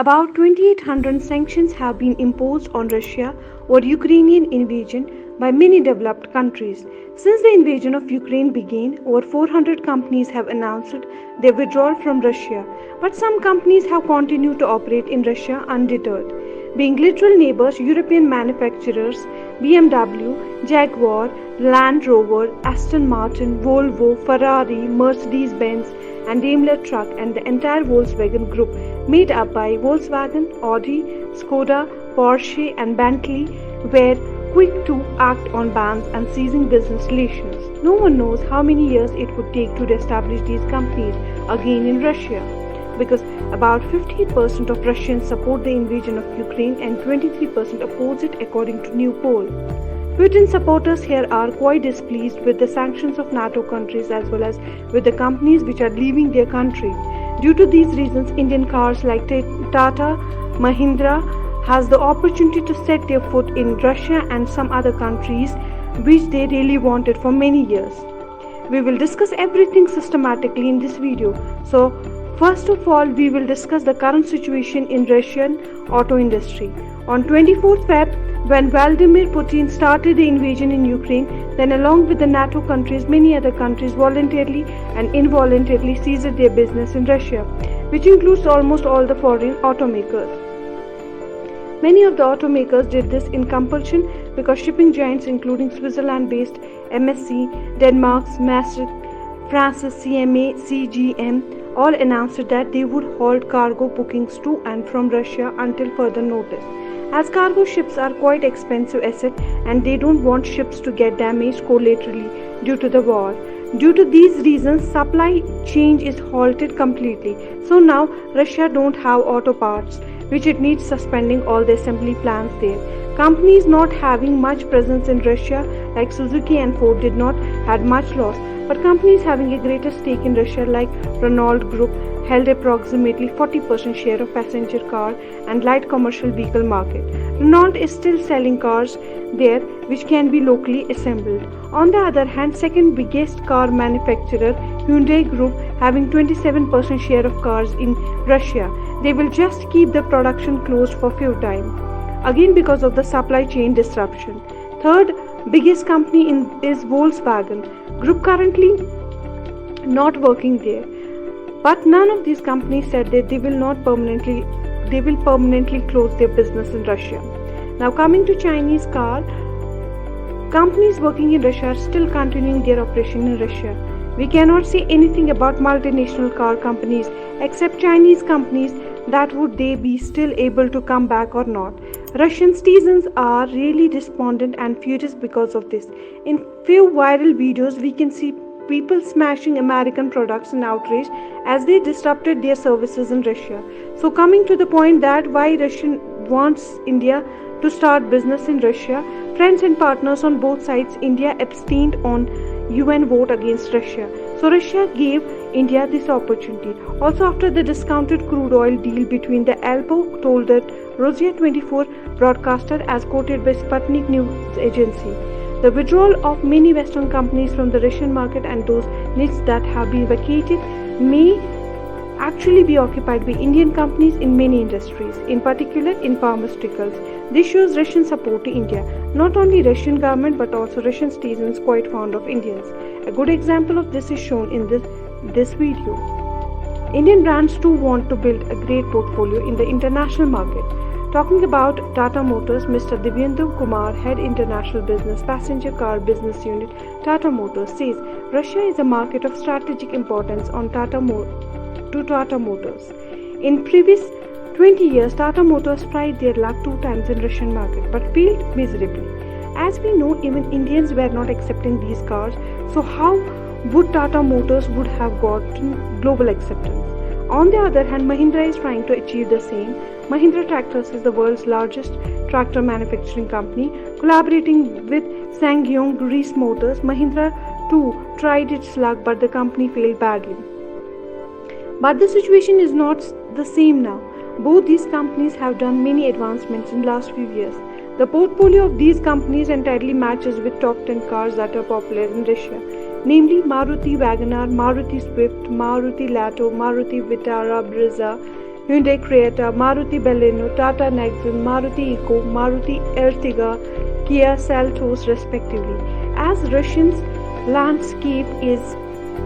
About 2,800 sanctions have been imposed on Russia over Ukrainian invasion by many developed countries. Since the invasion of Ukraine began, over 400 companies have announced their withdrawal from Russia, but some companies have continued to operate in Russia undeterred. Being literal neighbors, European manufacturers BMW, Jaguar, Land Rover, Aston Martin, Volvo, Ferrari, Mercedes-Benz, and Daimler Truck and the entire Volkswagen Group, made up by Volkswagen, Audi, Skoda, Porsche, and Bentley, were quick to act on bans and seizing business relations. No one knows how many years it would take to establish these companies again in Russia, because about 58% of Russians support the invasion of Ukraine and 23% oppose it, according to new poll. Putin supporters here are quite displeased with the sanctions of NATO countries as well as with the companies which are leaving their country. Due to these reasons, Indian cars like Tata, Mahindra has the opportunity to set their foot in Russia and some other countries which they really wanted for many years. We will discuss everything systematically in this video. So, first of all, we will discuss the current situation in Russian auto industry. On 24th Feb, when Vladimir Putin started the invasion in Ukraine, then along with the NATO countries, many other countries voluntarily and involuntarily seized their business in Russia, which includes almost all the foreign automakers. Many of the automakers did this in compulsion because shipping giants including Switzerland-based MSC, Denmark's Maersk, France's CMA CGM all announced that they would halt cargo bookings to and from Russia until further notice, as cargo ships are quite expensive asset and they don't want ships to get damaged collaterally due to the war. Due to these reasons, supply chain is halted completely. So now Russia don't have auto parts, which it needs suspending all the assembly plants there. Companies not having much presence in Russia like Suzuki and Ford did not had much loss, but companies having a greater stake in Russia like Renault Group held approximately 40% share of passenger car and light commercial vehicle market. Renault is still selling cars there which can be locally assembled. On the other hand, second biggest car manufacturer Hyundai Group having 27% share of cars in Russia. They will just keep the production closed for few time, again because of the supply chain disruption. Third biggest company is Volkswagen Group, currently not working there. But none of these companies said that they will permanently close their business in Russia. Now coming to Chinese car, companies working in Russia are still continuing their operation in Russia. We cannot say anything about multinational car companies except Chinese companies, that would they be still able to come back or not. Russian citizens are really despondent and furious because of this. In few viral videos we can see people smashing American products in outrage as they disrupted their services in Russia. So coming to the point that why Russia wants India to start business in Russia, friends and partners on both sides, India abstained on UN vote against Russia. So Russia gave India this opportunity. Also after the discounted crude oil deal between the Alpo told that Rosia 24 broadcaster as quoted by Sputnik news agency. The withdrawal of many Western companies from the Russian market and those niches that have been vacated may actually be occupied by Indian companies in many industries, in particular in pharmaceuticals. This shows Russian support to India. Not only Russian government but also Russian citizens quite fond of Indians. A good example of this is shown in this video. Indian brands too want to build a great portfolio in the international market. Talking about Tata Motors, Mr. Divyendu Kumar, Head International Business Passenger Car Business Unit, Tata Motors, says Russia is a market of strategic importance to Tata Motors. In previous 20 years, Tata Motors tried their luck 2 times in Russian market but failed miserably. As we know, even Indians were not accepting these cars, so how would Tata Motors would have gotten global acceptance? On the other hand, Mahindra is trying to achieve the same. Mahindra Tractors is the world's largest tractor manufacturing company. Collaborating with SsangYong Greece Motors, Mahindra too tried its luck but the company failed badly. But the situation is not the same now. Both these companies have done many advancements in the last few years. The portfolio of these companies entirely matches with top 10 cars that are popular in Russia, namely Maruti WagonR, Maruti Swift, Maruti Lato, Maruti Vitara, Brezza, Hyundai Creta, Maruti Baleno, Tata Nexon, Maruti Eco, Maruti Ertiga, Kia Seltos respectively. As Russian's landscape is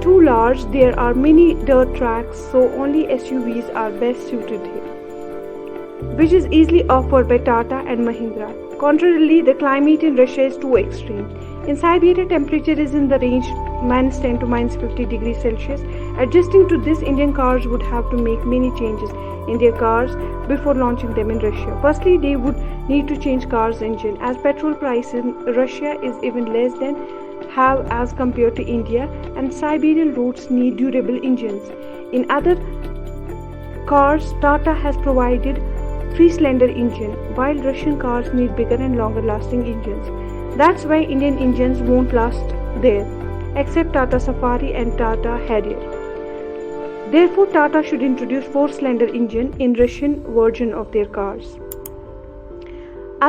too large, there are many dirt tracks, so only SUVs are best suited here, which is easily offered by Tata and Mahindra. Contrarily, the climate in Russia is too extreme. In Siberia, temperature is in the range -10 to -50 degrees Celsius. Adjusting to this, Indian cars would have to make many changes in their cars before launching them in Russia. Firstly, they would need to change car's engine, as petrol price in Russia is even less than half as compared to India, and Siberian roads need durable engines. In other cars, Tata has provided three-cylinder engine, while Russian cars need bigger and longer lasting engines. That's why Indian engines won't last there, except Tata Safari and Tata Harrier. Therefore, Tata should introduce four-cylinder engine in Russian version of their cars.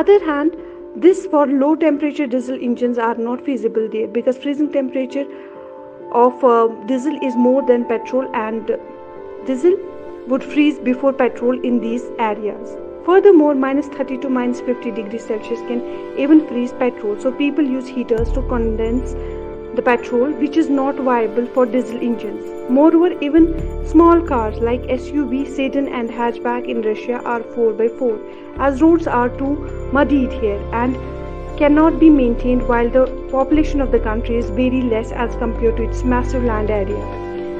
Other hand, this for low temperature diesel engines are not feasible there, because freezing temperature of diesel is more than petrol, and diesel would freeze before petrol in these areas. Furthermore, -30 to -50 degrees Celsius can even freeze petrol, so people use heaters to condense the petrol, which is not viable for diesel engines. Moreover, even small cars like SUV, sedan and hatchback in Russia are 4x4, as roads are too muddied here and cannot be maintained, while the population of the country is very less as compared to its massive land area.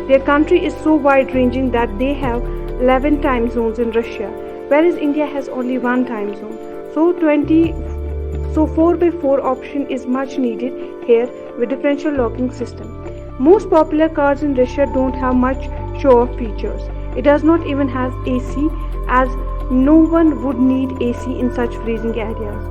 Their country is so wide-ranging that they have 11 time zones in Russia, whereas India has only one time zone. So 4x4 option is much needed here with differential locking system. Most popular cars in Russia don't have much show-off features. It does not even have AC, as no one would need AC in such freezing areas.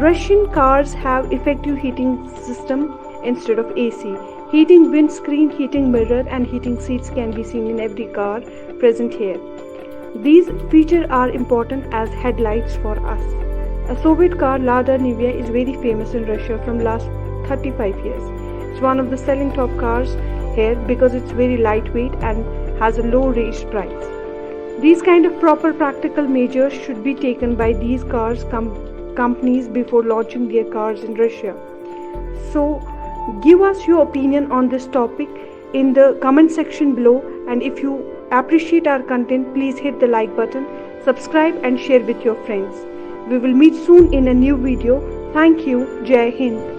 Russian cars have effective heating system instead of AC. Heating windscreen, heating mirror and heating seats can be seen in every car present here. These features are important as headlights for us. A Soviet car, Lada Niva, is very famous in Russia from last 35 years. It's one of the selling top cars here because it's very lightweight and has a low raised price. These kind of proper practical measures should be taken by these cars companies before launching their cars in Russia. So, give us your opinion on this topic in the comment section below, and if you appreciate our content, please hit the like button, subscribe and share with your friends. We will meet soon in a new video. Thank you. Jai Hind.